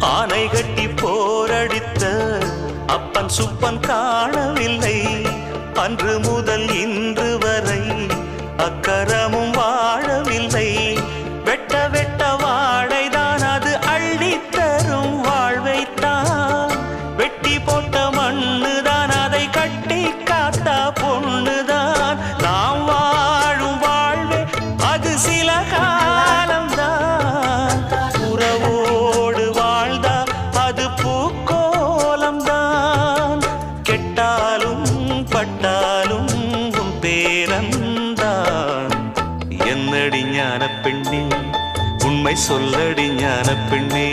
ஆனை கட்டி போரடித்த அப்பன் சுப்பன் காணவில்லை. அன்று முதல் இன்று வரை அக்கரமும் வாழவில்லை. வெட்ட வெட்ட வாழைதான் அது அள்ளித்தரும் வாழ்வைத்தான். வெட்டி போட்ட மண்ணுதான் அதை கட்டி காத்தா பொண்ணுதான். நாம் வாழும் வாழ்வே அது சில காலம்தான். உறவோடு வாழ்ந்தா அது பூக்கோலம்தான். கெட்டாலும் பட்டாலும் உன் பேரன்தான். என்னடி ஞான பெண்ணே, உண்மை சொல்லடி ஞான பெண்ணே.